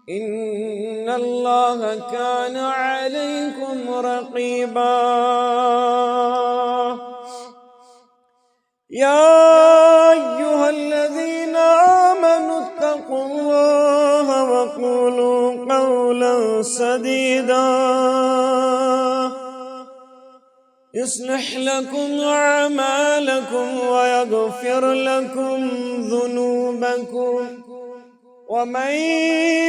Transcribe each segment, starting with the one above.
إن الله كان عليكم رقيبا. يا أيها الذين آمنوا اتقوا الله وقولوا قولا سديدا يصلح لكم أعمالكم ويغفر لكم ذنوبكم، ومن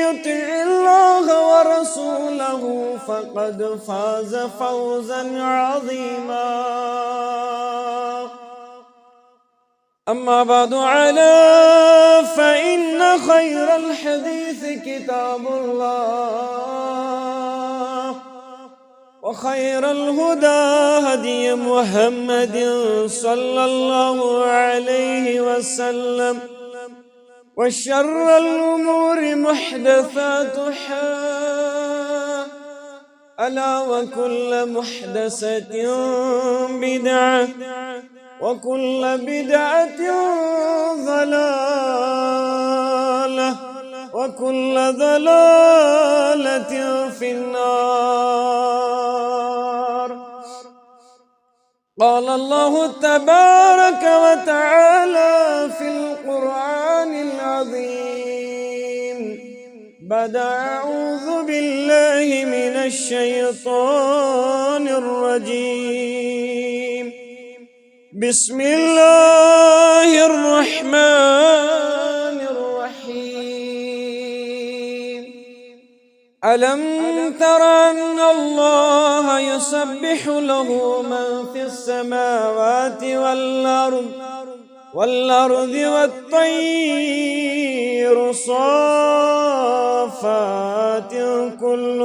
يطع الله ورسوله فقد فاز فوزا عظيما. أما بعد، فإن خير الحديث كتاب الله، وخير الهدى هدي محمد صلى الله عليه وسلم، وشر الأمور محدثاتها، ألا وكل محدثة بدعة، وكل بدعة ضلالة، وكل ضلالة في النار. قال الله تبارك وتعالى في القرآن العظيم بعد أعوذ بالله من الشيطان الرجيم. بسم الله الرحمن الرحيم. ألم تر أن الله يسبح له من في السماوات والأرض والطير صافات كل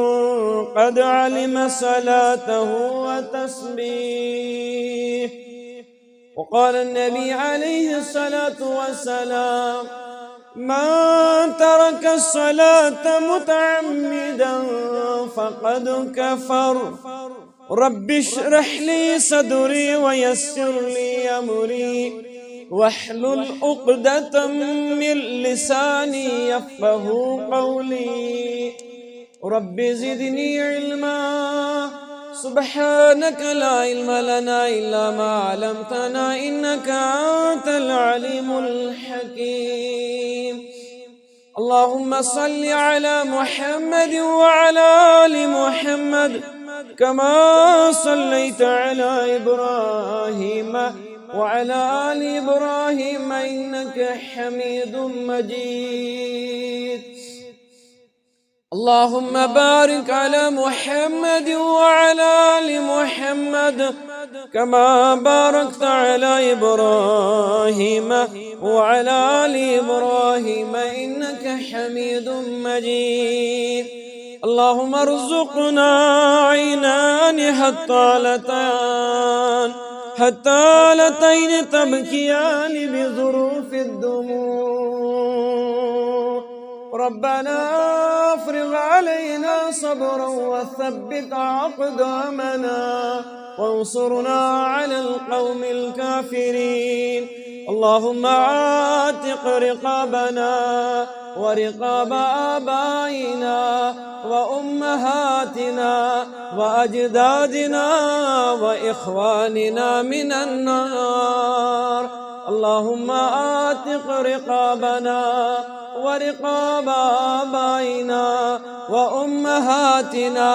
قد علم صلاته وتسبيح. وقال النبي عليه الصلاة والسلام: من ترك الصلاة متعمدا فقد كفر. رب اشرح لي صدري ويسر لي أمري واحلل عقدة من لساني يفقه قولي. رب زدني علما. سبحانك لا علم لنا إلا ما علمتنا إنك أنت العليم الحكيم. اللهم صل على محمد وعلى آل محمد كما صليت على إبراهيم وعلى آل إبراهيم إنك حميد مجيد. اللهم بارك على محمد وعلى آل محمد كما باركت على إبراهيم وعلى آل إبراهيم إنك حميد مجيد. اللهم ارزقنا عينان هتالتين تبكيان بظروف الدموع. ربنا افرغ علينا صبرا وثبت أقدامنا وانصرنا على القوم الكافرين. اللهم عاتق رقابنا ورقاب آبائنا وأمهاتنا وأجدادنا وإخواننا من النار. اللهم عاتق رقابنا ورقاب آبائنا وأمهاتنا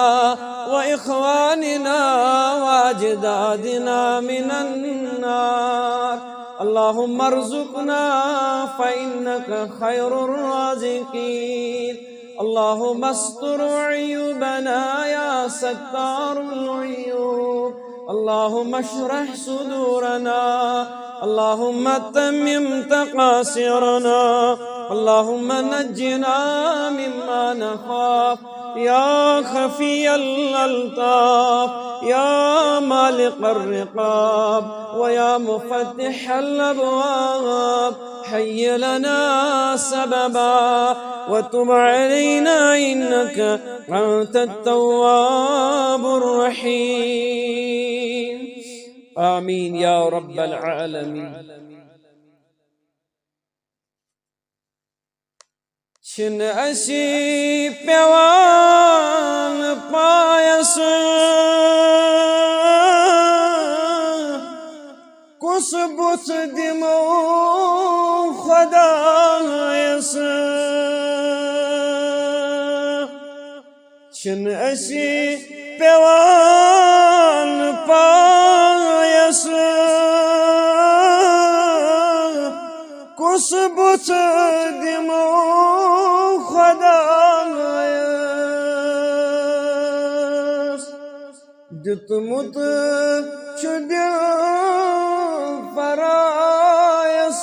وإخواننا وأجدادنا من النار. اللهم ارزقنا فإنك خير الرازقين. اللهم استر عيوبنا يا ستار العيوب. اللهم اشرح صدورنا. اللهم تمم تقاصيرنا. اللهم نجنا مما نخاف يا خفي الألطاف يا مالق الرقاب ويا مفتح الأبواب. حي لنا سببا وتب علينا إنك أنت التواب الرحيم. آمين يا رب العالمين. چھن اسی پیوان پایس کس بت دمو خدایس چھن اسی پیوان پایس کس بت دمو خدایس دتمت چھ دل فرایس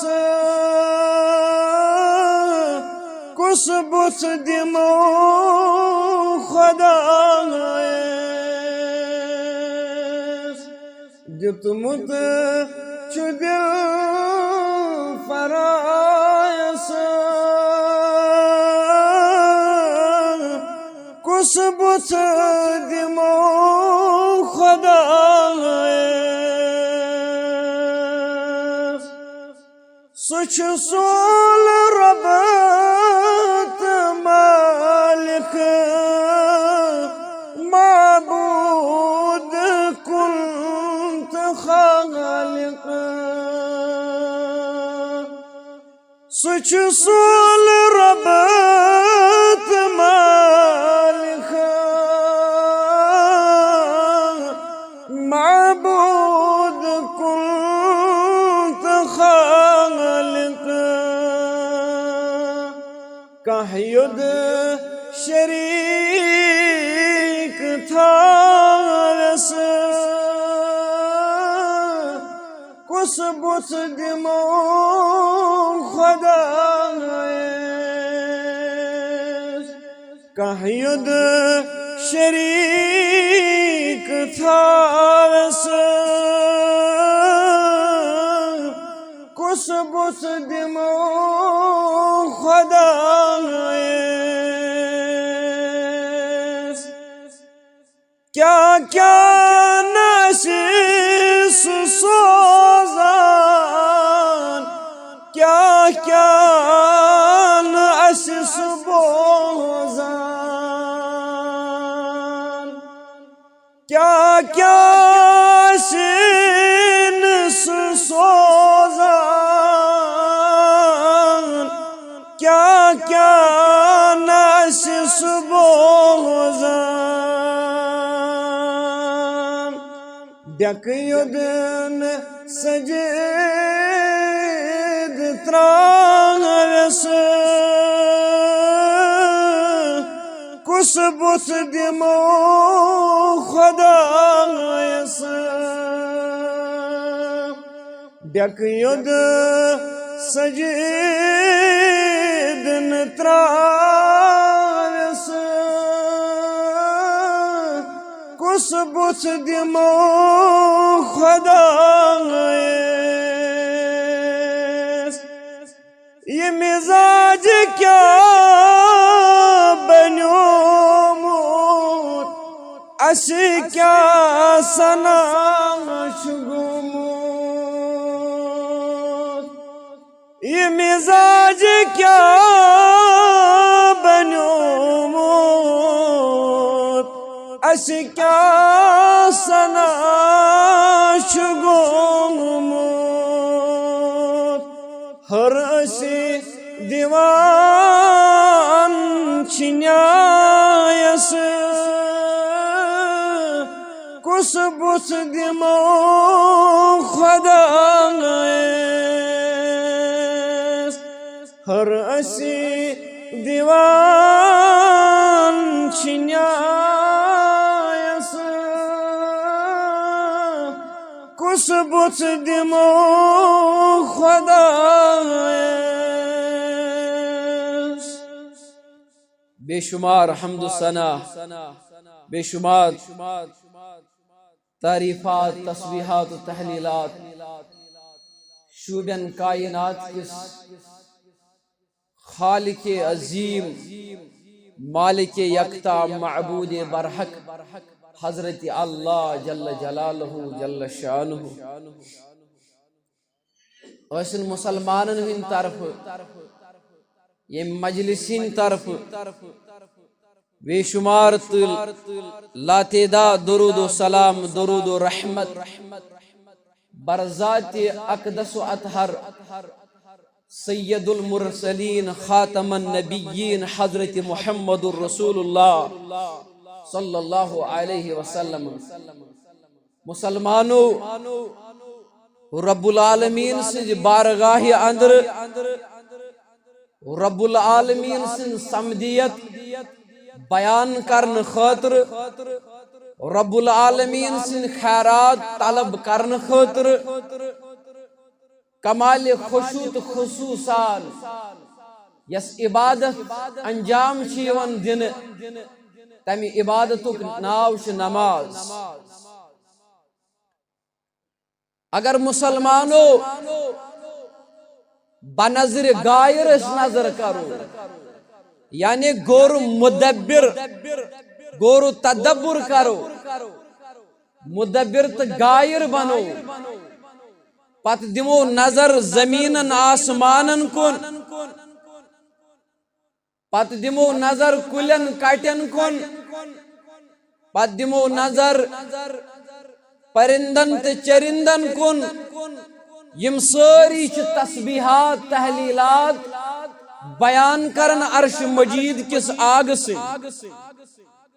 کس بت دمو خدایس دتمت چھ دل فرایس کس بت دمو خدایس سچ سول رب مالک معبود کنت خالق سچ سول رب مالک معبود کنت خالق کہید شریک تھارس کس بت دمو خدایس کہید شریک تھارس کس بت دمو خدایس کیا کیا نشیس سوزان کیا کیا نشیس بوزان کیا کیا نشیس سوزان کیا کیا نشیس بوزان بیکیدن سجد ترانس کس بت دمو خدایس بیکید سجد ترانس کس بت دمو خدایس یہ مزاج کیا بنیومت اسی کیا سنا شگومت یہ مزاج کیا بنیومت اسی کیا سنا شگومت ہر اسی دیوان چھنیایس کس بت دمو خدایس ہر اسی دیوان چھنیایس کس بت دمو خدایس بے شمار حمد و ثنا بے شمار تعریفات تسبیحات و تحلیلات شوبین کائنات کس خالق عظیم مالک یکتا معبود برحق حضرت اللہ جل جلالہ جل شانہ مسلمانن ہن طرف یہ مجلسین طرف بے شمار لاتعداد درود و سلام درود و رحمت برذات اقدس و اطہر سید المرسلین خاتم النبیین حضرت محمد الرسول اللہ صلی اللہ علیہ وسلم مسلمانو رب العالمین سے بارگاہ اندر رب العالمین سے سمدیت بیان کرن خاطر رب العالمین سے خیرات طلب کرن خاطر کمال خشوع خصوصان یس عبادت انجام چیون دن تمی عبادت ناو چھ نماز اگر مسلمانو بنظر غائر اس نظر کرو یعنی غور مدبر غور تدبر کرو مدبر تو غائر بنو پت دمو نظر زمینن آسمانن کن پت دمو نظر کلن کٹن کن پت دمو نظر پرندن تے چرندن کن یم ساری چھ تسبیحات تحلیلات بیان کرن عرش مجید کس آگ سے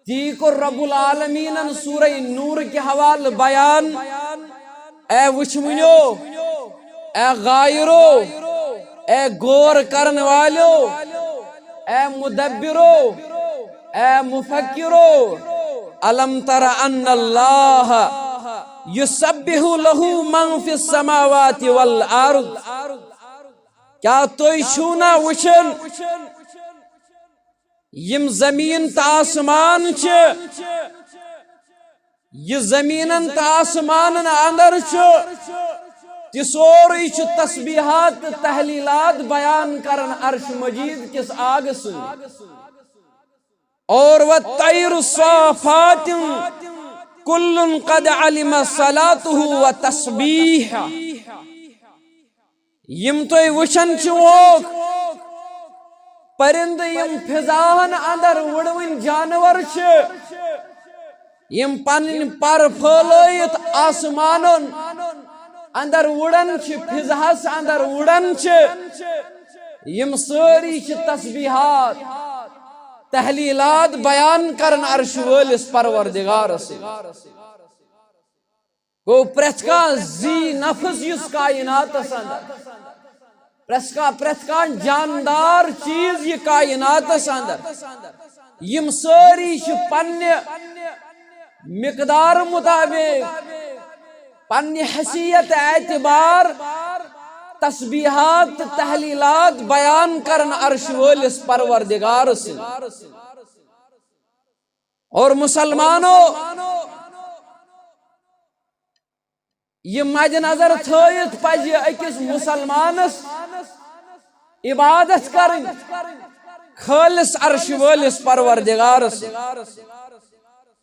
تی کو رب العالمین سورہ نور کے حوال بیان اے وچمنیو اے غائرو اے غور کرن والو اے مدبرو اے مفکرو الم تر ان اللہ یسبح له من فی السماوات والارض کیا توی چھونا وچن یم زمین تا آسمان چھ یہ زمینن تا آسمانن اندر چھ تسوری چھ تسبیحات تحلیلات بیان کرن عرش مجید کس آگ سے اور والطیر الصافات کل قد علم صلاته و تسبیح یم توی وشن چوک پرند یم فضاہن اندر وڑوین جانور چھ یم پنن پر پھولویت آسمانن اندر وڑن چھ فضاہس اندر وڑن چھ یم ساری چھ تسبیحات تحلیلات بیان کرن عرش وٲلِس پروردگار سے گو پرٛٮ۪تھ کانٛہہ زی نفس یُس کائناتس اندر پرٛٮ۪تھ کانٛہہ جاندار چیز یہ کائناتس اندر یم ساری چھ پننہِ مقدار مطابق پننہِ حیثیت اعتبار تسبیحات تحلیلات بیان کرن عرش وٲلِس پروردگار سے اور مسلمانوں یہ مد نظر تھٲیِتھ پزِ أکِس مسلمانس عبادت کرن خالص عرش وٲلِس پروردگار سے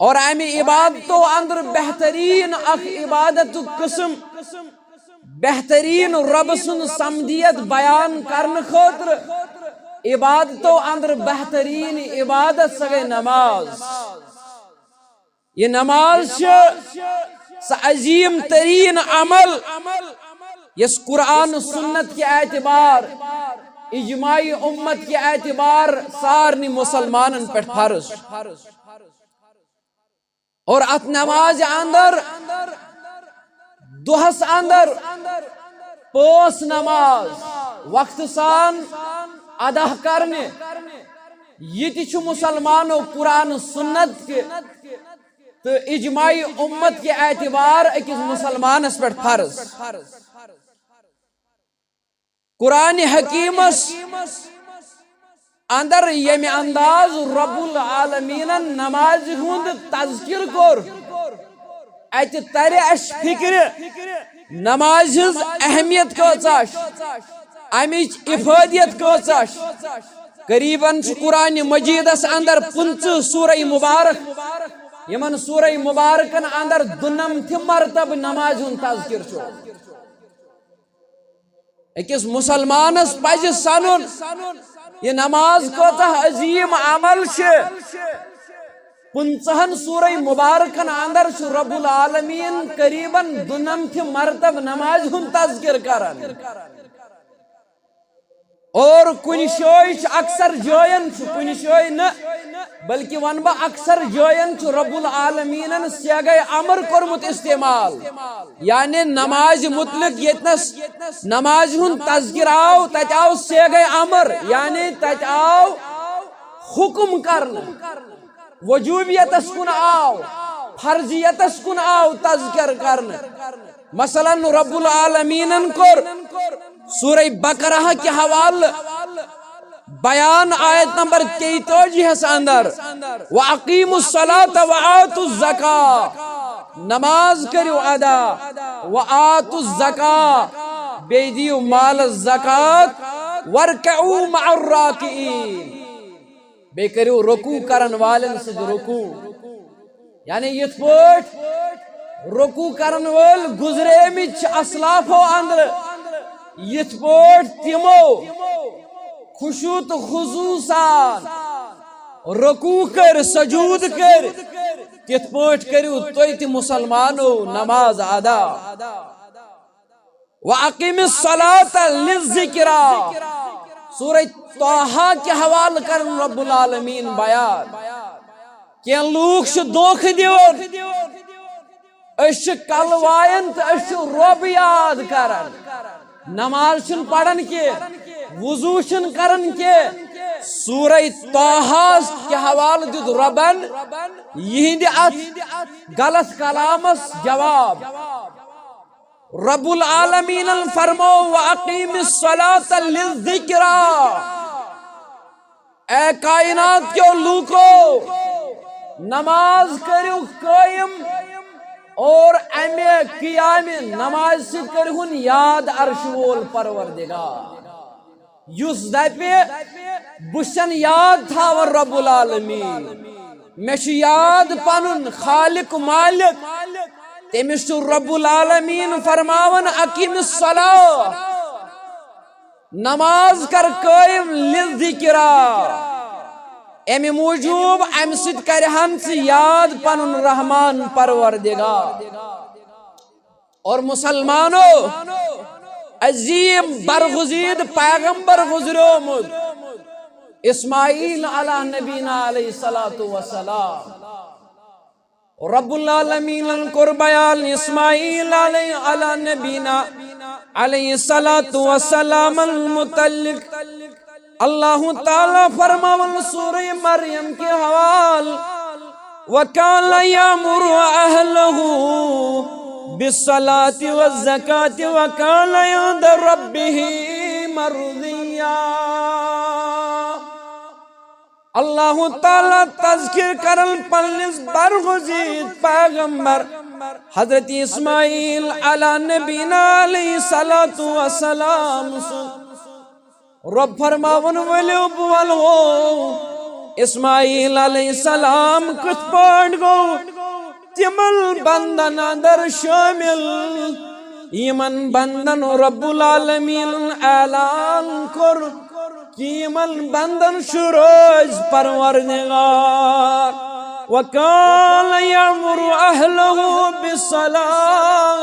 اور امی عبادتو اندر بہترین اخ عبادت قسم بہترین رب سن سمدیت بیان کرن خاطر عبادتو اندر بہترین عبادت سگے نماز یہ نماز سا عظیم ترین عمل یس قرآن سنت کے اعتبار اجماعی امت کے اعتبار سارنی مسلمانن پر فرض اور ات نماز اندر دوہس اندر پوس نماز وقت سان ادا کرنے یہ تہ چھ مسلمانوں قرآن سنت کے تو اجماعی امت کے اعتبار اکس مسلمانس پر فرض قرآن حکیمس اندر یم انداز رب العالمین نماز ہند تذکر کور ات تر اس فکر نماز ہز اہمیت کۭژاہ امچ افادیت کۭژاہ قریباً قرآن مجیدس اندر 15 سورہ مبارک یمن سورہ مبارکن اندر دنمتھ مرتبہ نماز ہند تذکر چھو اکس مسلمانس پزِ سنن یہ نماز کوتہ عظیم عمل چھے 50 سورہ مبارکن اندر چھ رب العالمین قریباً 2 مرتب نماز ہن تذکر کرن اور کن شوئی اکثر جوین کن شوئی نہ بلکہ ون با اکثر جوین رب العالمین سیغ امر کرمت استعمال یعنی نماز مطلق یتنس نماز ہن تذکر آو تت آو سیغ امر یعنی تت آو حکم کرنا وجوبیتس کن آو فرضیتس کن آو تذکر کرنا مثلا رب العالمین کر سورہ بقرہ کے حوالہ بیان آیت نمبر 33 اندر وَأَقِيمُوا الصَّلَاةَ وَآتُوا الزَّكَاةَ نماز کریو ادا وَآتُوا الزَّكَاةَ بیدیو مال الزکاة وَارْكَعُوا مَعَ الرَّاكِعِينَ بے کریو رکوع کرن والن سے رکوع یعنی یہ پوٹ رکوع کرن وال گزرے مچ اسلافو اندر یہ پوٹ تیمو خشوع خصوصان رکوع کر سجود کر تیت پوٹ کریو تویت مسلمانو نماز ادا وَأَقِمِ الصَّلَاةَ لِلذِّكْرَى سورہ طٰہٰ کے حوالہ کرن رب العالمین بیان کہ لوگ دوکھ دیون اش کلوائن تو اش رب یاد کرن نماز چھن پڑھن کے وضو چھن کرن کے سورہ طٰہٰ کے حوالہ دیت ربن یہند ات غلط کلامس جواب رب العالمین فرمو وَأَقِيمِ الصَّلَاةَ لِلذِّكْرَى اے کائنات کے لوگو نماز کریو قائم اور امی قیام نماز سے کرہن یاد عرشول پروردگار یس دپے بشن یاد تھاور رب العالمین میش یاد پنن خالق مالک تمس رب العالمین فرماون اقیم الصلاة نماز کر قائم للذکرى امی موجوب ام سید کرہن سے یاد پنن رحمان پروردگار اور مسلمانوں عظیم برگزید پیغمبر گزرومد اسماعیل علی نبینا علیہ السلام رب العالمین کر بیان اسماعیل علی نبینا علیہ السلام المتعلق اللہ تعالی فرماون سورہ مریم کے حوال وَكَانَ يَأْمُرُ أَهْلَهُ بِالصَّلَاةِ وَالزَّكَاةِ وَكَانَ عِندَ رَبِّهِ مَرْضِيًّا اللہ تعالی تذکر کرن پنس برگزید پیغمبر حضرت اسماعیل علی نبینا علیہ السلام رب فرماون ولیو بول ہو اسماعیل علیہ السلام کچھ پاٹ گو تمل بندن اندر شامل یمن بندن رب العالمین اعلان کر کیمن بندن شروز پروردگار وَكَانَ يَأْمُرُ أَهْلَهُ بِالصَّلَاةِ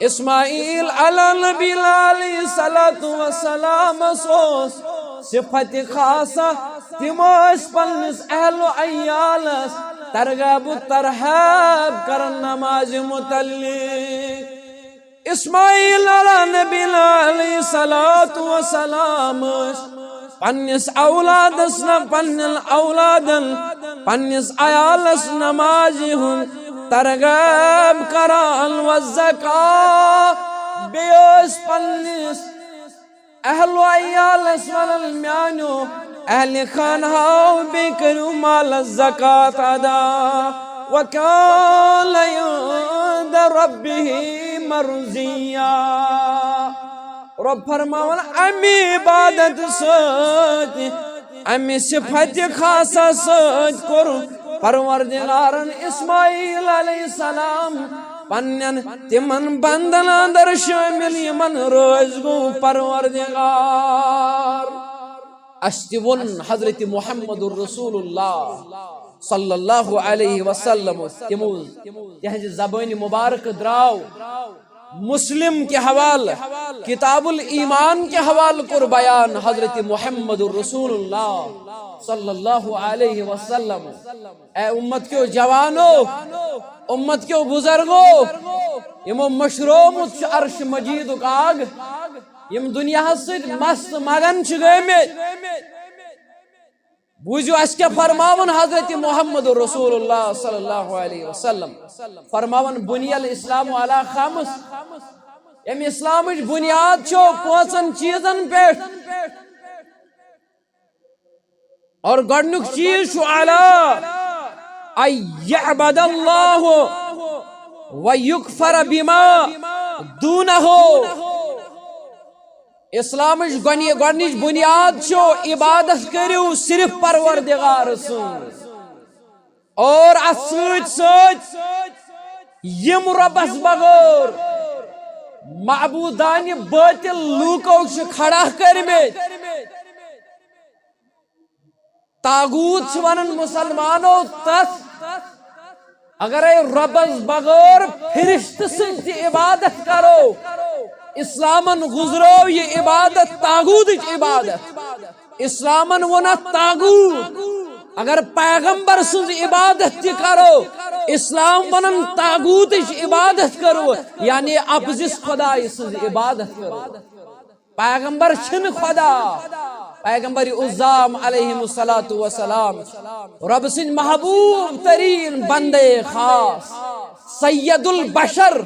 اسماعیل علی نبی علیہ السلام سوس صفت خاصہ تموش پنس اہل و عیالس ترغب و ترحاب کرن نماز متعلق اسماعیل علی نبی علیہ السلام پنس اولادس پنن اولادن پنس عیالس نمازی ہن ترغب کران والزکاة بیوس پنس اہل و عیالس ونل میانو اہل خانہاو بیکرو مال الزکاة ادا وَكَانَ عِندَ رَبِّهِ مَرْضِيًّا رب فرماون امی عبادت سوچ امی صفت خاصہ سوچ کر پروردگارن اسماعیل علیہ السلام پنن تمن بندن اندر شامل یمن روز گو پروردگار اشتون حضرت محمد الرسول اللہ صلی اللہ علیہ وسلم تہذ زبان مبارک دراو مسلم کے حوالہ کتاب الایمان کے حوالہ کر بیان حضرت محمد الرسول اللہ صلی اللہ علیہ وسلم. اے امت کیو جوانو، امت کیو بزرگو، یمو مشرومت عرش مجید آگ، یم دنیا سید مست مگن گئمت. بوزیو اس کے فرماون حضرت محمد رسول اللہ صلی اللہ علیہ وسلم فرماون بنی الاسلام علی خمس. یم اسلام بنیاد چھو پانچن چیزن پیٹھ، اور گۄڈنیُک چیز چھُ علی ان یعبد اللہ ویکفر بما دونہ. اسلام گۄڈنِچ بنیاد چھو عبادت کریو صرف پروردگار سن، اور اتھ سۭتۍ سۭتۍ یم ربس بغٲر معبودان باطل لوکو چھ کھڑا کرمت. تاغوت چھ ونن مسلمانو تس اگر ربس بغیر فرشت سن تہ عبادت کرو، اسلامن گزرو یہ عبادت تاغوت عبادت. اسلامن ونا تاغوت اگر پیغمبر سن عبادت تہ کرو، اسلام ونن تاغوت عبادت کرو یعنی اپزس خدای سن عبادت کرو. پیغمبر چھن خدا، پیغمبر اعظام علیہ الصلوۃ والسلام رب سن محبوب ترین بندے خاص سید البشر،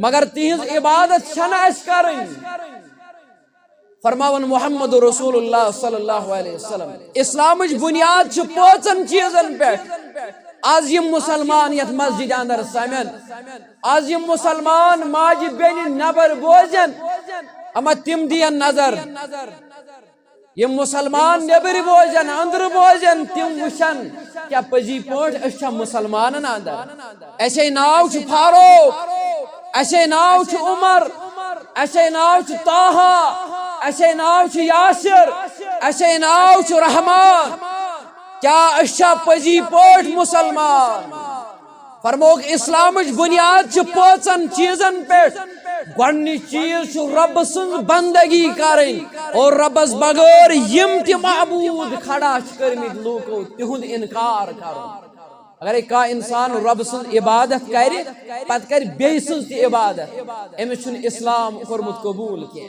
مگر تہذ عبادت چھن اس کرن. فرماون محمد رسول اللہ صلی اللہ علیہ وسلم اسلامچ بنیاد چھ پانچن چیزن پیٹھ. آز یم مسلمان یت مسجد اندر سمن، آز یم مسلمان ماجہ بینہ نبر بوزن، اما تم دین نظر. یم مسلمان نبر بوزن اندر بوزن، تم وچھن کیا پزی پوٹ اس مسلمانن اندر. ایسے ناو چھ فاروق، ایسے ناو چھ عمر، ایسے ناو چھ طاہا، ایسے ناو چھ یاسر، ایسے ناو چھ رحمان. کیا اشا پزی پوٹ مسلمان؟ فرموک اسلامچ بنیاد چھ پانچن چیزن پیٹھ. گۄڈنِچ چیز چھ رب سن بندگی کریں، اور ربس بغیر یم تہ معبود کھڑا چھ کرمت لوکو تہند انکار کرو. اگر کا انسان رب سن عبادت کرے پت کر بی سن تہ عبادت، امس چھن اسلام کورمت قبول کی.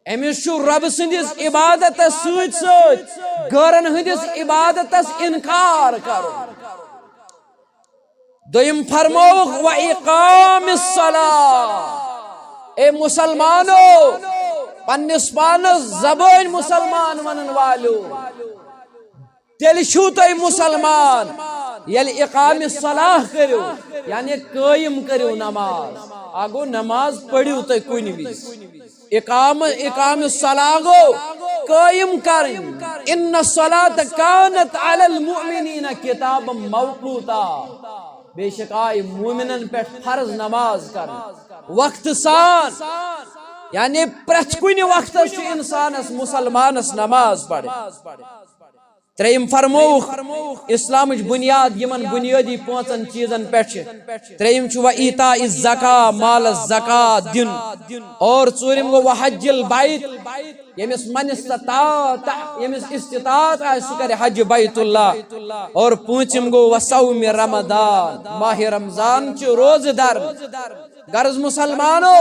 امس چھ رب سندس عبادت سۭتۍ سۭتۍ غٲرن ہندس عبادتس انکار کرو. دویم فرموک و اقام الصلاة. اے مسلمانو پنس پانس زبان مسلمان ونن والو، تیل چھو تُہۍ مسلمان یل اقام الصلاة کرو یعنی قائم کرو نماز. آگو نماز پڑھو تُہۍ کُنہِ وِزِ. اقام الصلاة گو قائم کرن. ان الصلاة كانت على المؤمنین کتابا موقوتا. بے شک آئی مومنن پہ فرض نماز کرن وقت سان، یعنی پرچ کنی وقت انسانس مسلمانس نماز پڑھ. تریم فرموخ اسلامچ بنیاد یمن بنیادی پانچن چیزن پیچھے. تریم چھو و ایتاء الزکاة مال الزکاة دن، اور ژوٗرِم گو و حج البیت یمس من استطاعت یمس استطاعت سہ کرے حج بیت اللہ. اور پونچم گو و صوم رمضان ماہ رمضان چھ روز در. غرض مسلمانو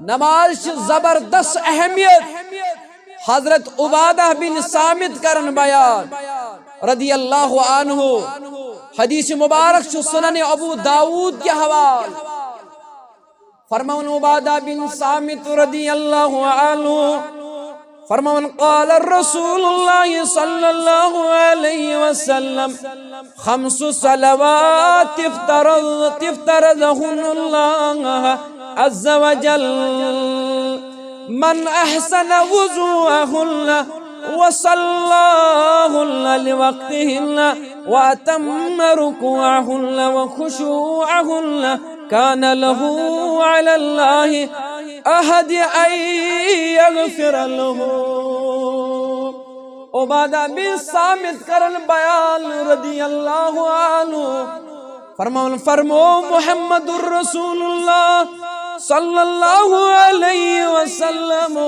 نماز چھ زبردست اہمیت. حضرت عبادہ بن صامت کرن بیان رضی اللہ عنہ، حدیث مبارک چھ سنن ابو داود کے حوال. فرمون عبادہ بن صامت رضی اللہ عنہ فرمون قال الرسول اللہ صلی اللہ علیہ وسلم خمس صلوات افترضهن اللہ عز وجل من احسن وضوءهن وصلاهن لوقتهن واتم ركوعهن وخشوعهن كان له على الله أحد أن يغفر له عبادہ بن صامت کرن بیان رضی اللہ عنہ فرمو محمد الرسول اللہ صلی اللہ علیہ وسلم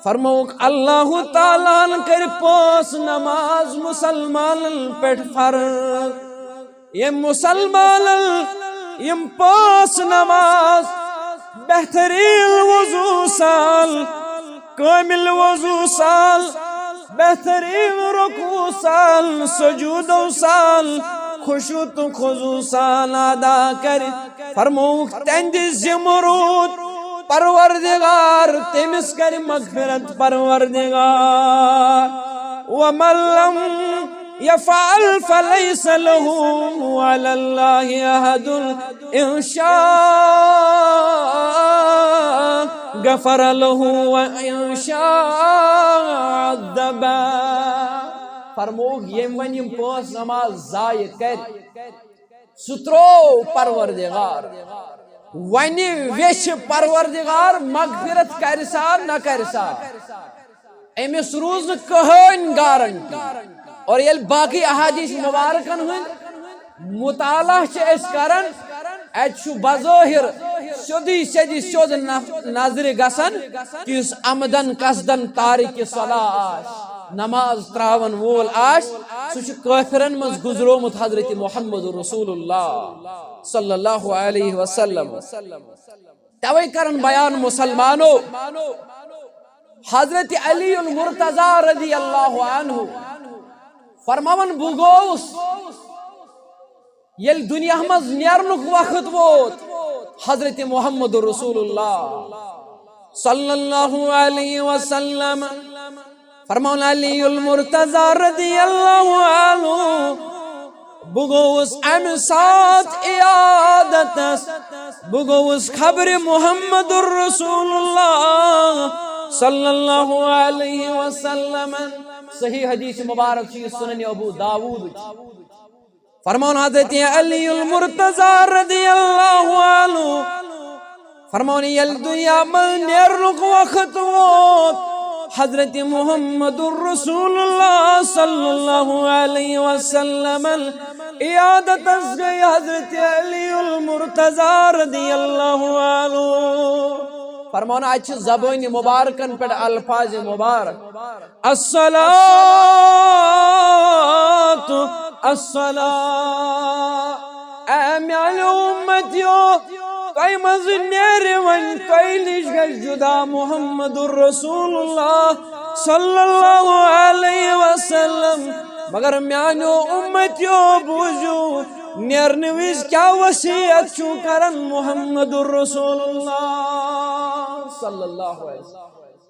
فرمو اللہ تعالیٰ کر پوس نماز مسلمان پیٹ فرض یہ مسلمان یم پوس نماز بہترین وضو سال کامل وضو سال بہترین رکوع سال سجود سال خشوع تو خضوع سال ادا کر فرمو تہند زمرود پروردگار تمس کر مغفرت پروردگار ومن لم يفعل فليس له على الله أحد إن شاء غفر له وإن شاء عذب فرمو یم ونیم پوس نماز ضائع کر سترو پروردگار ونی ویش پروردگار مغفرت کرسا نہ کرسا امس روز کہین گارنٹی اور یہ باقی احادیث مبارکن ہند مطالعہ کرن اتھ بظاہر سیودی سیدی سیود نظر گسن کہ اس عمدن قصدن تارک صلاح نماز تراون وول سہ کافرن مز گزرومت حضرت محمد رسول اللہ صلی اللہ علیہ وسلم توے کرن بیان مسلمانو حضرت علی المرتضی رضی اللہ عنہ فرماون بوگوس یل دنیا مز نیرنک وقت ووت حضرت محمد رسول اللہ صلی اللہ علیہ وسلم فرماون علی المرتضی رضی اللہ عنہ بوگوس ام سات عیادتس بوگوس خبر محمد رسول اللہ صلی اللہ علیہ وسلم صحیح حدیث مبارک چیز سنن ابو داود فرمان حضرت علی المرتضی رضی اللہ عنہ فرمان یل دنیا من نیرنک وقت ووت حضرت محمد الرسول اللہ صلی اللہ علیہ وسلم عیادت از گئی حضرت علی المرتضی رضی اللہ عنہ فرمانا اچھ زبان مبارکن پر الفاظ مبارک الصلاة الصلاة امیال امتیو کوئی مزنیر ون کوئی نشگل جدا محمد الرسول اللہ صلی اللہ علیہ وسلم مگر میانو امتیو بوجو نیرنویز کیا وسیعت چو کرن محمد الرسول اللہ صلی اللہ علیہ وسلم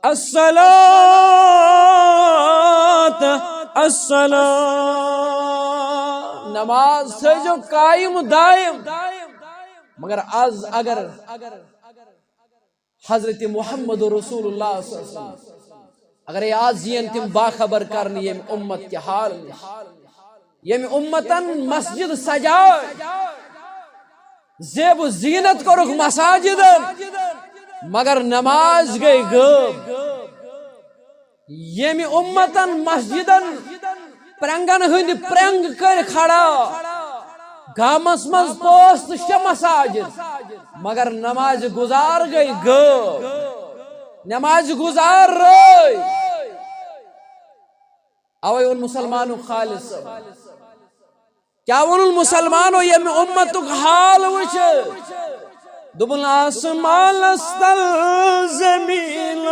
الصلاة الصلاة نماز سے جو قائم دائم مگر آز اگر حضرت محمد رسول اللہ صلی اللہ علیہ وسلم اگر آز یہ تم باخبر کرنی یہ امت کے حال یہ امتن مسجد سجائے زیب و زینت کو رخ مساجد مگر نماز گئی غب یہ امتن مسجدن پرنگن ہند پرنگ کر کھڑا گامس مز پوست شہ مساجد مگر نماز گزار گئی غب نماز گزار رہی اوے ان مسلمانوں خالص کیا ون المسلمانوں یہ امتک حال وچ دبن آسمان استل زمین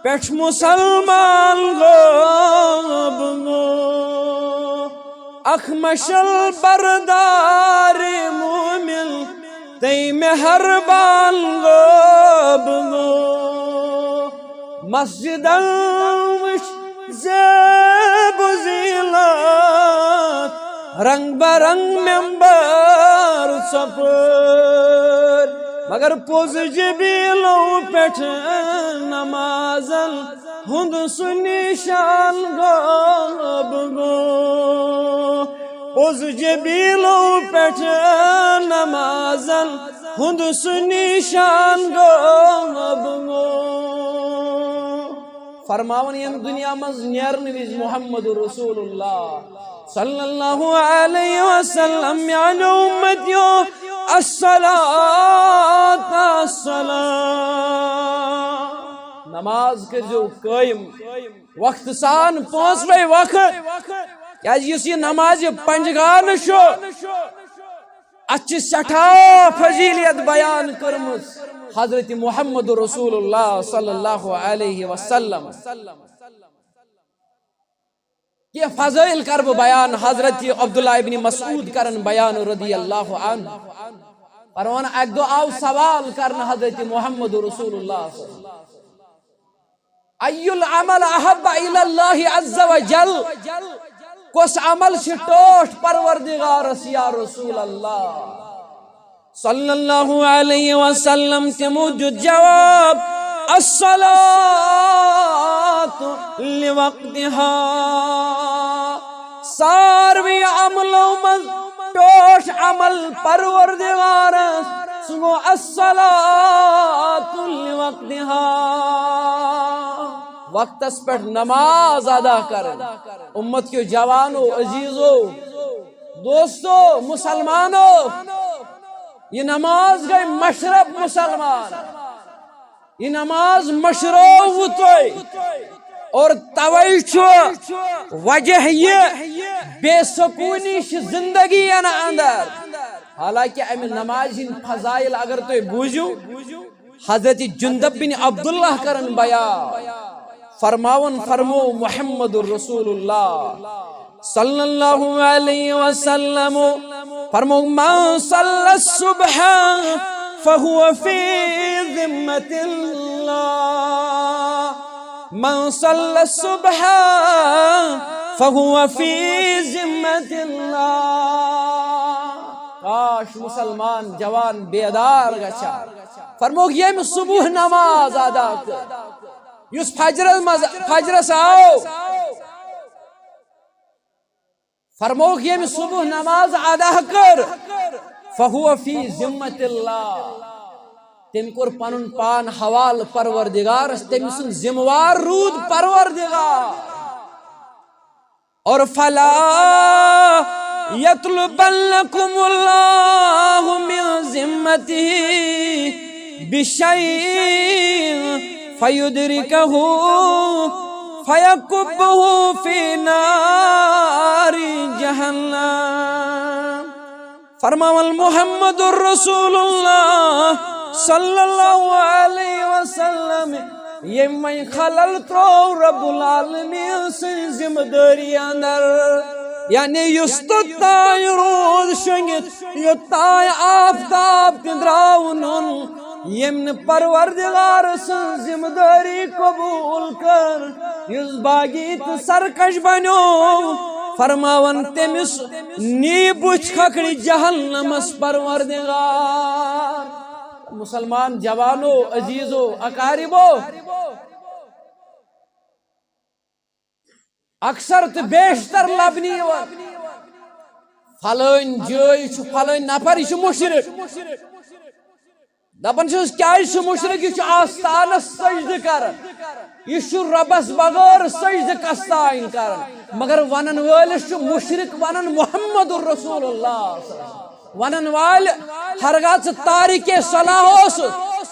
پیٹھ مسلمان غاب گو اخمشل بردار مومن تی مہربان غاب گو مسجد وش زیب و زیلات رنگ برنگ ممبر سپر مگر پوز جبیلو پیٹھ نمازن ہند سنیشان غاب گو پوز جبیلو پیٹھ نمازن ہند سنیشان غاب گو فرماون یم دنیا مز نیرن وز محمد رسول اللہ صلی اللہ علیہ وسلم یعنی امتیو الصلاة الصلاة نماز کر جو قائم وقت سان پانچویں وقت کیا یہ نماز پنجگان شو اچھی سٹھا فضیلیت بیان کرمز حضرت محمد رسول اللہ صلی اللہ علیہ وسلم یہ فضائل کرب بیان حضرت عبداللہ ابن مسعود کرن بیان رضی اللہ عنہ فرمان ایک دو آو سوال کرن حضرت محمد رسول اللہ صلی اللہ علیہ وسلم ای العمل احب الى اللہ عز و جل کس عمل شٹوٹ پروردگارس یا رسول اللہ صلی اللہ علیہ وسلم تمو جو جواب الصلاة لوقتها ساروی عملوں من ٹوش عمل پروردگارس سنو الصلاة لوقتها وقت اس پر نماز ادا کریں امت کے جوانوں عزیزوں دوستوں مسلمانوں یہ نماز گئی مشرب مسلمان یہ نماز مشروع توئی اور تویچو وجہ یہ بے سکونی زندگی اندر حالانکہ امی نماز فضائل اگر تو بوجھو حضرت جندب بن عبداللہ کرن بیان فرماون فرمو محمد الرسول اللہ صلی اللہ علیہ وسلم فرمو من صلی الصبح فهو في ذمة الله من صلى الصبح فهو في ذمة الله کاش مسلمان جوان بیدار گچا فرمو یم صبح نماز ادا کر یس فجر آو فرمو یم صبح نماز ادا کر فہو فی ذمت اللہ تم کور پنن پان حوال پروردگار تم سن ذموار رود پروردگار اور فلا یطلبنکم اللہ من ذمته بشیء فیدرکہ فیکبہ فی نار جہنم فرماول محمد الرسول اللہ صلی اللہ علیہ وسلم یہ میں خلل ترو رب العالمین سے ذمہ داری اندر یعنی یستتائی روز شنگت یتائی آفتاب تدراؤنن یمن پروردگار سے ذمہ داری قبول کر یز باغیت سرکش بنو فرماون تمس نی بچ کھکڑی جہنمس پروردگار مسلمان جوانو عزیزو اقاربو اکثر تو بیشتر لبنی فلان جوئی چھ فلان نفر یہ مشرک دپان کیا مشرک یہ آستانس سجدہ کران یہ ربس بغیر سجدہ کستائن کران مگر ونن والس مشرک ونن محمد الرسول اللہ ونن وال ہرگاہ تارک صلاح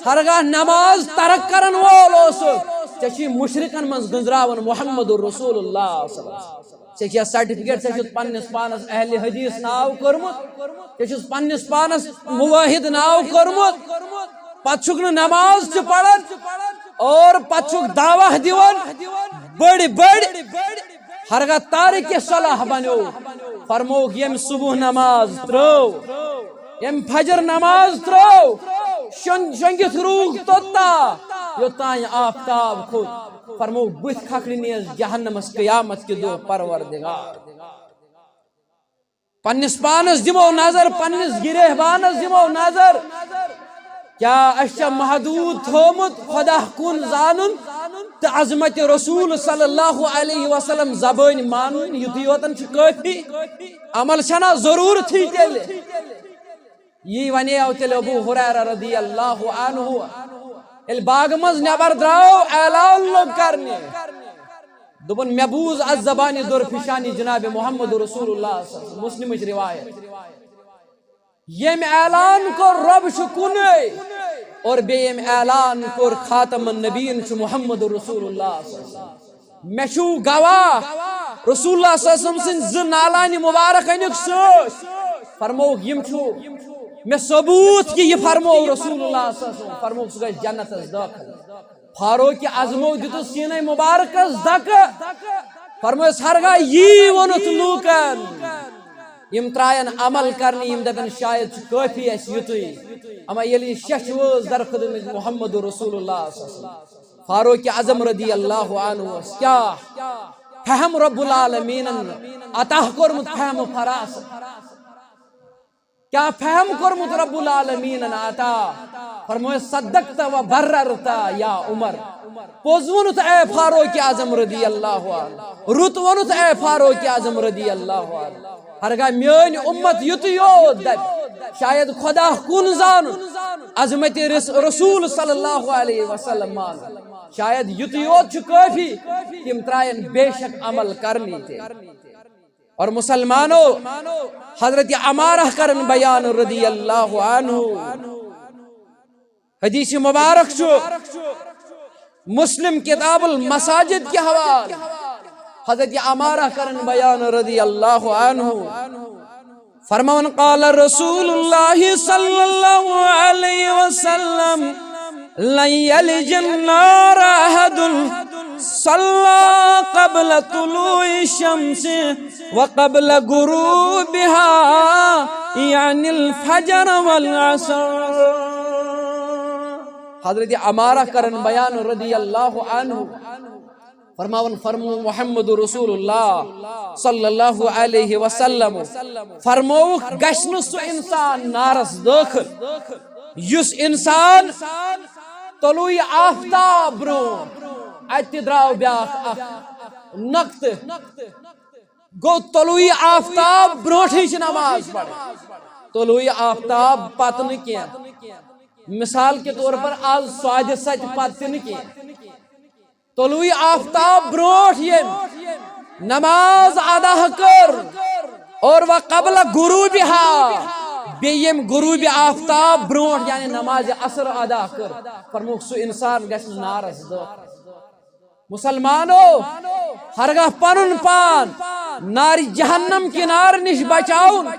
ہرگاہ نماز ترک کرن وول ٹھیک مشرکن من گنزراون محمد الرسول اللہ ٹھیک سرٹیفکیٹ پنس پانس اہل حدیث ناو کورمت ٹھیک پنس پانس مواحد ناو کورمت پتہ نماز پڑھان اور پتہ دعویٰ دیوان بڑی بڑی ہرگاہ تارک صلاح بنو فرموک یم صبح نماز ترو یم فجر نماز ترو شنگت روح توتا یوتان آفتاب خود فرموک بت کھکڑی نیز جہنمس قیامت کے دو پروردگار پنس پانس دمو نظر پنس گریہبانس دمو نظر کیا اشیا محدود تھومت خدا کن زانن تو عظمت رسول صلی اللہ علیہ وسلم زبان مانن یوتی یوتن کافی عمل چھنا ضرور تھی تیلے یہ ونیو تیل ابو ہریرہ رضی اللہ عنہ ال باغ مز نبر دراو اعلان لوگ کرنے دبن مے بوز از زبانی در فشانی جناب محمد رسول اللہ صلی اللہ علیہ وسلم مسلم روایت یم اعلان کو رب شکنے اور بے یم اعلان کو خاتم النبیین چھ محمد رسول اللہ صلی اللہ علیہ وسلم مشو گواہ رسول اللہ صلی اللہ علیہ وسلم سن زن نالانی مبارک انک سوش فرمو یم چھو میں ثبوت کی یہ فرمو رسول اللہ صلی اللہ علیہ وسلم فرمو سگا جنت از داخل فاروق اعظمو دیتو سینہ مبارک از دک فرمو سرگا یہ ونت لوکن یم ترائن عمل کرنی یم دبن شاید کافی اس یتوی اما یلی شش وز در خدمت محمد رسول اللہ صلی اللہ علیہ وسلم فاروق اعظم رضی اللہ عنہ کیا فہم رب العالمین عطا کرمت فہم فراس کیا فہم کرمت رب العالمین عطا فرموے صدقت و بررتا یا عمر پوز ونت اے فاروق اعظم رضی اللہ عنہ رت ونت اے فاروق اعظم رضی اللہ عنہ ہرگاہ میون امت یتیو دب شاید خدا کن زان عظمت رسول صلی اللہ علیہ وسلم مان شاید یتیو چھ کافی تم ترائن بے شک عمل کرنی تھے اور مسلمانوں حضرت عمارہ کرن بیان رضی اللہ عنہ حدیث مبارک شو مسلم کتاب المساجد کے حوالے حضرت عمارہ کرن بیان رضی اللہ عنہ فرمان قال رسول اللہ صلی اللہ علیہ وسلم لن یلج النار احد صلى قبل طلوع الشمس وقبل غروبها يعني الفجر والعصر حضرت عمارہ کرن بیان رضی اللہ عنہ فرمو محمد رسول اللہ صلی اللہ علیہ وسلم فرمو گشن سو انسان نارس داخل یس انسان طلوع آفتاب برون ات دراو بیاخ نقط گو طلوع آفتاب بروٹھی چھ نماز پڑھ طلوع آفتاب پتن کیا مثال کے طور پر آج سواج سچ پتن کیا طلوع آفتاب بروٹ یہ نماز ادا کر اور وقبل غروبها بیم غروب آفتاب بروٹ یعنی نماز عصر ادا کر فرموک سو انسان گژھِ نارس داخل مسلمانوں ہرگاہ پنن پان نار جہنم کی نار نش بچاؤن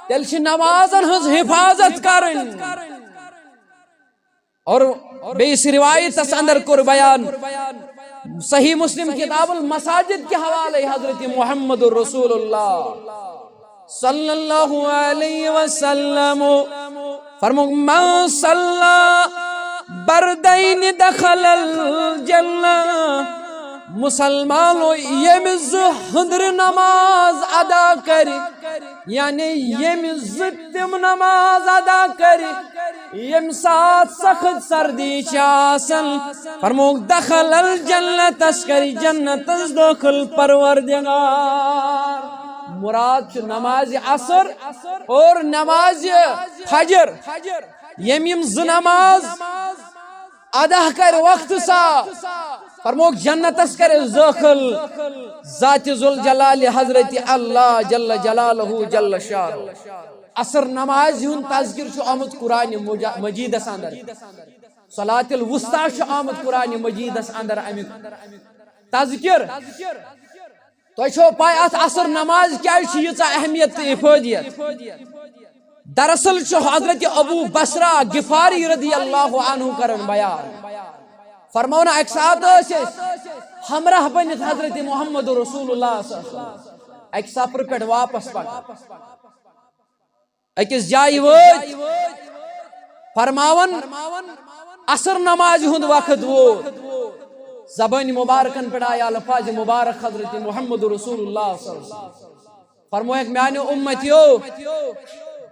تیل چھ نمازن ہز حفاظت کرن اور بیس روایت اس اندر کر بیان صحیح مسلم کتاب المساجد کے حوالے حضرت محمد رسول اللہ صلی اللہ علیہ وسلم فرمو من صلی بردین دخل الجنہ مسلمانوں یمز ہندر نماز ادا کری یعنی یمز تم نماز ادا کری یم ساتھ سخت سردی چاسن فرموک دخل الجنہ تسکری جنت داخل پروردگار مراد نماز عصر اور نماز فجر یم ز نماز ادا کر وقت سا فرموک جنتس کر داخل ذات ذوالجلال حضرت اللہ جل جلالہ جل شانہ عصر نماز ہن تذکر چھ آمد قرآن مجید اس اندر صلاۃ الوسطی چھ آمد قرآن مجید اس اندر امیک تذکر تو چھو پائی ات عصر نماز کیا چھ یژ اہمیت تہ افادیت دراصل چھ حضرت ابو بصرہ غفاری رضی اللہ عنہ کرن بیان فرمونا ایک ساتھ ہمراہ بنت حضرت محمد رسول اللہ صلی اللہ علیہ وسلم ایک سفر پہ واپس پکا اکس جائی وچ فرماون عصر نماز ہند وقت ووت زبان مبارکن پہ آیا الفاظ مبارک حضرت محمد رسول اللہ صلی اللہ علیہ وسلم فرمویا کہ میانی امتیو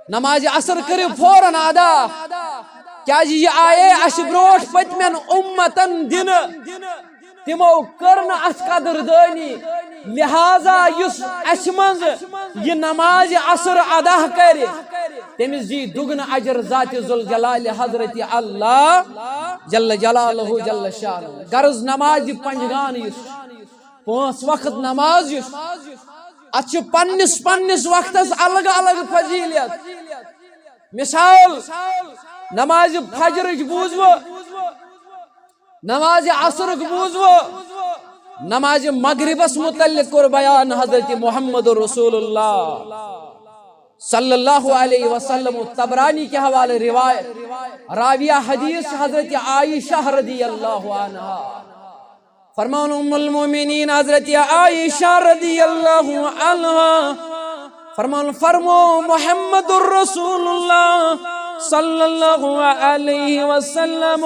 نماز عصر کرو فوراً ادا کیا جی یہ آئے اش بروٹ پتمن امتن دن تمو کرن اس قدر دانی لہذا یس اش منز یہ نماز عصر ادا کرے تمس جی دگن اجر ذات ذوالجلال حضرت اللہ جل جلالہ جل شان غرض نماز پنجگان یس پانچ وقت نماز یس اتھ پنس پنس وقتس الگ الگ فضیلت مثال نماز فجر بوزو نماز عصر بوزو نماز مغربس متعلق کور بیان حضرت محمد رسول اللہ صلی اللہ علیہ وسلم طبرانی کے حوالے روایت راویہ حدیث حضرت عائشہ رضی اللہ عنہا فرمان ام المومنین حضرت عائشہ رضی اللہ عنہا فرمان فرمو محمد الرسول اللہ صلی اللہ علیہ وسلم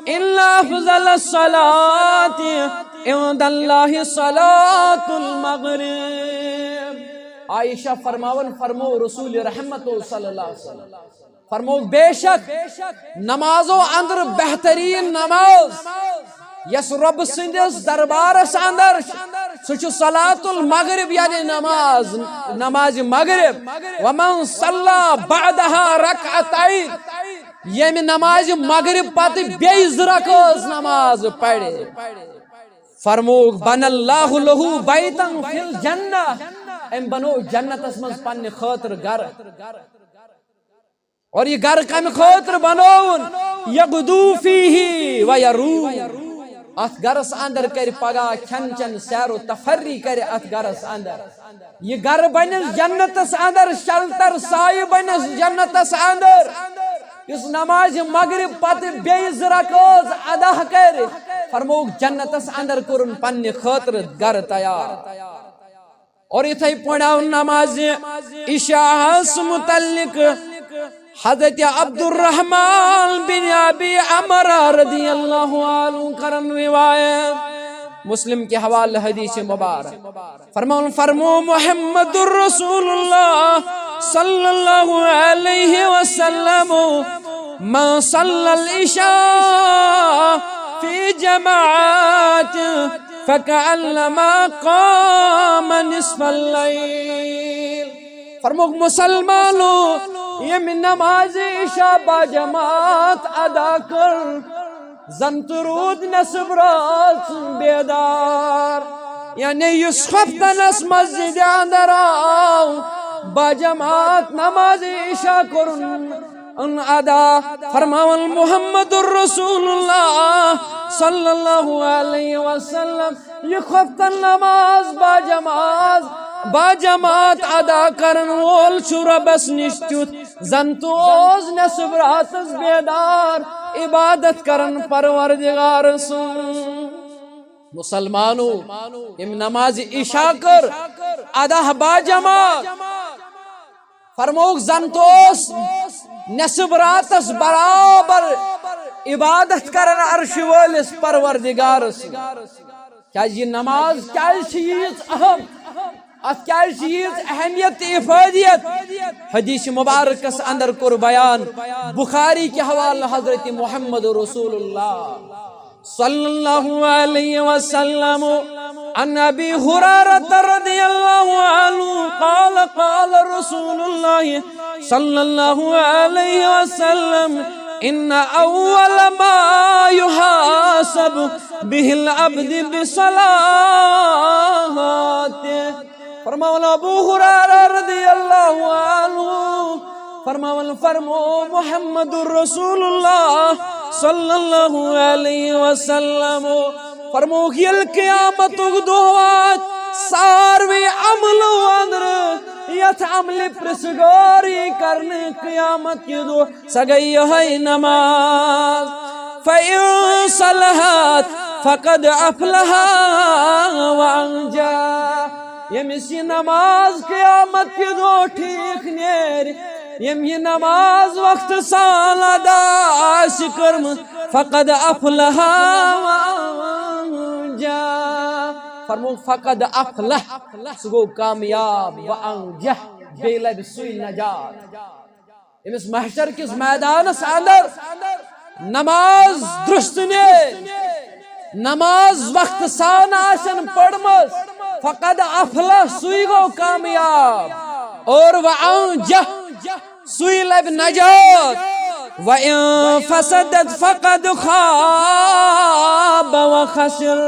ان افضل الصلاة عند اللہ صلاة المغرب عائشہ فرمو رسول رحمت صلی اللہ علیہ وسلم فرمو بے شک نمازوں اندر بہترین نماز یس رب سندس دربارس اندر سچ صلاة المغرب یعنی نماز مغرب ومن صلی بعدها رکعتین یم نماز مغرب پتہ بیز رکعت نماز پڑھے فرموک بن اللہ لہو بیتن فی الجنہ ام بنو جنت اسمن پن خاطر گھر اور یہ گھر کم خاطر بنون یغدو فیہ و یرو ات گھرس اندر کر پگہ کھن چن سیر و تفری کر ات گھرس اندر یہ گھر بنس جنتس اندر شلتر سائے بنس جنتس اندر اس نماز مغرب پتہ بیز رکعت ادا کر فرموک جنتس اندر کرن پن خاطر گھر تیار اور اتھائی پڑھاو نماز عشاء متعلق حضرت عبد الرحمن بن ابی عمر رضی اللہ عنہ کرن روایت مسلم کے حوالے حدیث مبارک فرمو محمد الرسول اللہ صلی اللہ علیہ وسلم من صلی العشاء فی جماعت فکأنما قام نصف اللیل فرمو مسلمانو یم نماز عشاء با جماعت ادا کر زنت رود نصب رات بیدار یعنی یس خفتنس مسجد اندر آو با جماعت نماز عشاء کرن ان ادا فرماون محمد الرسول اللہ صلی اللہ علیہ وسلم یہ خفتن نماز با جماعت ادا کرن وول شربس نشتیت زنتوز نصب راتس بیدار عبادت کرن پروردگار سن مسلمانو ام نماز عشاء کر ادا با جماعت فرموک زنتوز نصب راتس برابر عبادت کرن عرش والس پروردگار سن کیا یہ نماز کیا چیز اہم ات کیا چیز اہمیت افادیت حدیث مبارکس اندر کر بیان بخاری کے حوالہ حضرت محمد رسول اللہ صلی اللہ علیہ وسلم عن ابی ہریرہ رضی اللہ عنہ قال قال رسول اللہ صلی اللہ علیہ وسلم ان اول ما يحاسب به العبد بصلاته فرماونا ابو ہریرہ رضی اللہ عنہ فرمو محمد الرسول اللہ صلی اللہ علیہ وسلم فرمو یل قیامت دعوات ساروی عمل اندر یت عمل پرسگاری کرنے قیامت کی دو سگئی ہے نماز فَإِن صَلَحَتْ فَقَدْ أَفْلَحَ وَأَنْجَا یمس یہ نماز قیامت کی دو ٹھیک نیر یم یہ نماز وقت سال ادا آس کرم فقد افلح وانجا فرمو فقد افلح سگو کامیاب وانجا بے لب سوئی نجات امس محشر کس میدان اندر نماز درست نے نماز وقت سان آسن پڑمس فقد افلح سوئی گو کامیاب اور وانجا سوی لب نجات وَإِن فَسَدَتْ فَقَدْ خَابَ وَخَسِرَ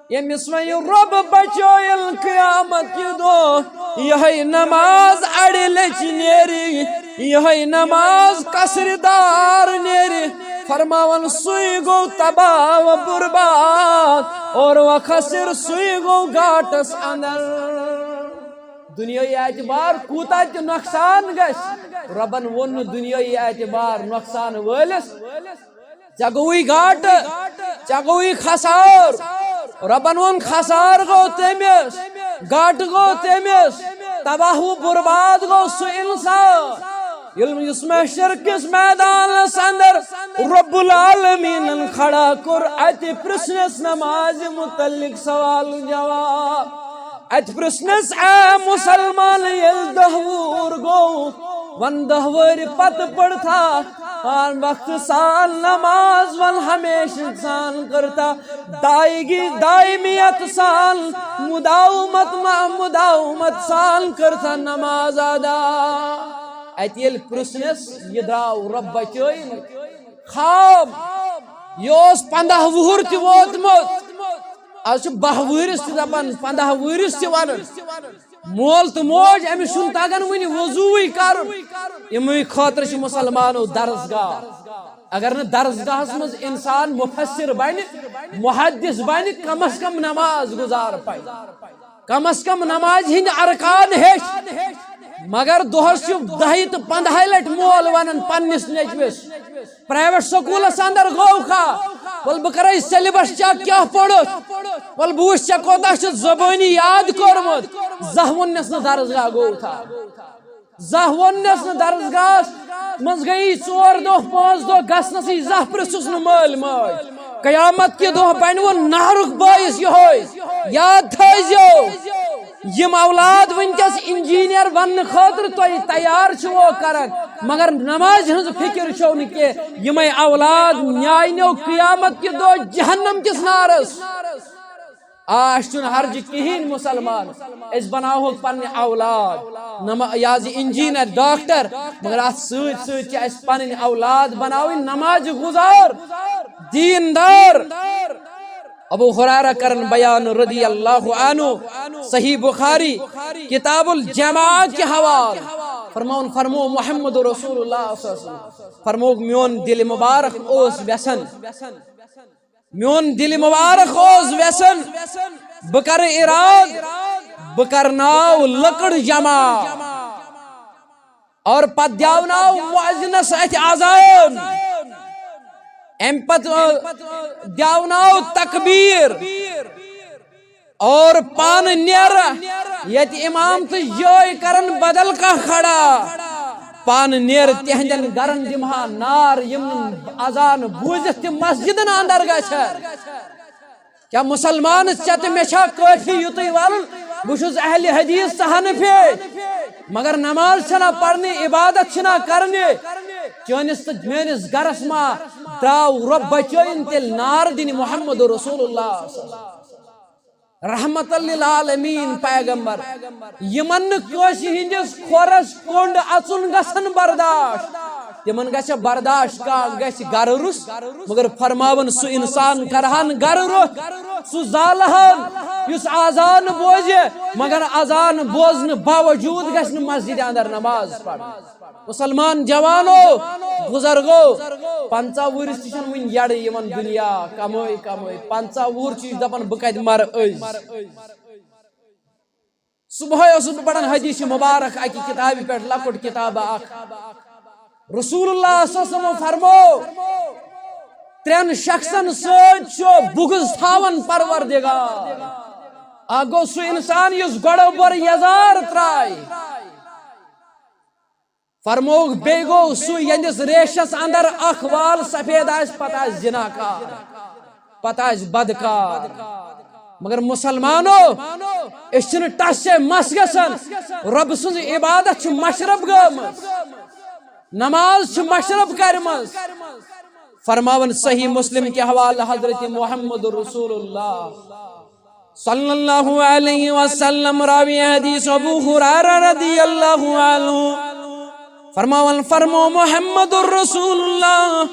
ییٚمِس وۄنۍ رۄب بچٲیِل قیامت کہِ دۄہ یِہَے نماز اَڑِ لچہِ نیرِ یِہَے نماز کثرِ دار نیرِ فرماون سُے گوٚو تباہ و برباد اور وخسر سُے گوٚو گھاٹس اندر دنیائی اعتبار کوتاہ تہِ نۄقصان گژھِ رۄبن ووٚن نہٕ دنیائی اعتبار نۄقصان وٲلِس ژےٚ گوٚوُے گھاٹہٕ ژےٚ گوٚوُے خسار رۄبن ووٚن خسار گوٚو تٔمِس گھاٹہٕ گوٚو تٔمِس تباہ و برباد گوٚو سُہ اِنسان یُس محشر کِس میدانس اندر رب العالمیٖنن کھڑا کوٚر اتہِ پرژھنس نمازِ متعلق سوال جواب اتہِ پرژھنس اے مسلمان ییٚلہِ دہ وُہُر گوٚو ون دہ وٕہٕرِ پتہٕ پٔرتھا پان وقت سان نماز ون ہمیشہ سان کرتا دائمیت سان مداومت سان کرتا نماز ادا اتہِ ییٚلہِ پرژھنس یہِ درٛاو رۄب بچٲیِن خواب یہِ اوس 15 وُہُر تہِ ووتمُت آز چھُ 12 وٕہرِس تہِ دپان 15 وٕہرِس تہِ ونان مول تہٕ موج أمِس چھُنہٕ تگان وُنہِ وضوٗوٕے کرُن یِموٕے خٲطرٕ چھُ مُسلمانو درسگاہ اگر نہٕ درسگاہس منٛز انسان مفسر بنہِ محدث بنہِ کم از کم نماز گزار پاے کم از کم نماز ہٕنٛدۍ ارکان ہیٚچھ مگر دۄہس چھُ 10 تہٕ 15 لٹہِ مول ونان پننِس نیچوِس پرائیویٹ سکوٗلس اندر گوٚو کھا ول بہٕ کرے سیلبس چیک کیٛاہ پوٚرُتھ ول بہٕ وٕچھِ ژےٚ کوتاہ چھُتھ زبٲنی یاد کوٚرمُت زانٛہہ ووٚننس نہٕ درسگاہ گوٚو تھا زانٛہہ ووٚننس نہٕ درسگاہس منٛز گٔیی 4 دۄہ 5 دۄہ گژھنسٕے زانٛہہ پرژھُس نہٕ مٲلۍ ماجہِ قیامت کہِ دۄہ بنوٕ نہرُک بٲیِس یِہوے یاد تھٲیزیو یم اولاد ونکس انجینئر بننے خاطر تُہۍ تیار چھِو کران مگر نماز ہٕنٛز فکر چھو نہٕ کینٛہہ یِمے اولاد نیاینو قیامت کہِ دۄہ جہنم کِس نارس اَسہِ چھُنہٕ ہرجہِ کِہیٖنۍ مُسلمان أسۍ بناوہوکھ پننہِ اولاد یہِ حظ یہِ انجینئر ڈاکٹر مگر اتھ سۭتۍ سۭتۍ چھِ اَسہِ پنٕنۍ اولاد بناوٕنۍ نمازِ گزار دیندار ابو ہریرہ کرن بیان رضی اللہ عنہ صحیح بخاری کتاب الجماع کے حوالہ فرمو محمد رسول اللہ صلی اللہ علیہ وسلم فرمو میون دل مبارک اوس ویسن بہ کر اراد بہ کرناو لکڑ جمع اور پتہ دیاوناو مؤذنس اتھ اذان ام پت دیاوناو تکبیر اور پان نیر یت امام تو جوئی کرن بدل کا کھڑا پان نیر تہندن گرن دمہا نار یم اذان بوزت تہ مسجدن اندر گچھ کیا مسلمان چت میچا کافی یوتئی والن بشس اہل حدیث حنفی مگر نماز چھنا پڑھنی عبادت چھنا کرنی چانس تو میانس گرس ما دراو رب بچٲیِن تیل نار دِنہِ محمد رسول اللہ رحمت للعالمین پیغمبر یمن نہٕ کٲنٛسہِ ہٕنٛدِس کھۄرس کوٚنٛڈ اژُن گژھن برداشت تمن گژھِ برداشت کانٛہہ گژھِ گرٕ روٚس مگر فرماون سُہ انسان کرہن گرٕ روٚس سُہ زالہن یُس آزان بوزِ مگر آزان بوزنہٕ باوجوٗد گژھِ نہٕ مسجد اندر نماز پرٕنۍ مسلمان جوانو بزرگو 50 وُہرِس تہِ چھنہٕ وُنہِ یڑٕ یِوان دُنیا کمٲے 50 وُہُر چھُ دپان بہٕ کتہِ مرٕ أزۍ صبحٲے اوسُس بہٕ پران حدیث مبارک اکہِ کتابہِ پٮ۪ٹھ لۄکُٹ کتابہ اکھ رسول اللہ صلی اللہ علیہ وسلم فرمو 3 شخصن سۭتۍ چھُ بُغض تھاون پروردگار اکھ گوٚو سُہ انسان یُس گۄڈو بۄر یزار ترٛایہِ فرموک بیٚیہِ گوٚو سُہ یہندِس ریشس اندر اکھ وال سفید آسہِ پتہٕ آسہِ زِناکار پتہٕ آسہِ بدکار مگر مسلمانو أسۍ چھِنہٕ ٹس سے مس گژھان رۄب سٕنٛز عبادت چھِ مشرف گٔمٕژ نماز چھِ مشرف کرمٕژ فرماون صحیح مسلم کے حوالہ حضرت محمد رسول اللہ صلی اللہ علیہ وسلم راوی حدیث ابو ہریرہ رضی اللہ عنہ فرمو محمد الرسول اللہ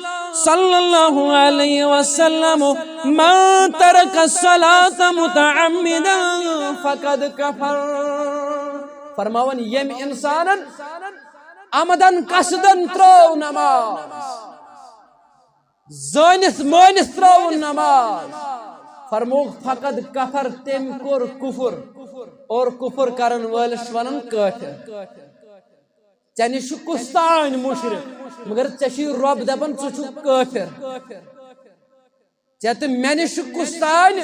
صلی اللہ علیہ وسلم من ترک الصلاة متعمدا فقد کفر. فرماون یم انسانن عمدن قصدن ترو نماز زانت مانت ترو نماز فرمو فقد کفر تم کور کفر اور کفر کرن والس ونن کافر. چنی کستان مشرک مگر ٹھیک رب دپان ٹھک کافر. ٹھیک مے نش کستان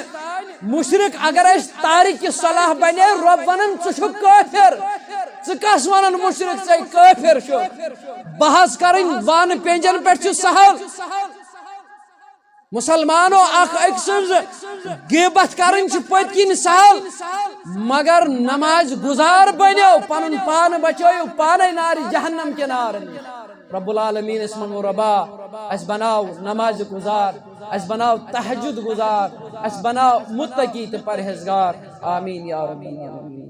مشرک اگر اس تارک صلاح بنے رب ونان ٹھک کافر. کس ونان مشرک ٹھے کافر چھ. بحث کرن بان پینجن پہ سہل. مسلمانو اخ اک سز غیبت کرن پت کن سہل مگر نماز گزار بنو پن پان بچو پانے نار جہنم کے نار. رب العالمین اس منو ربا اس بناو نماز گزار اس بناو تہجد گزار اس بناو متقی تو پرہیزگار. آمین یا رب.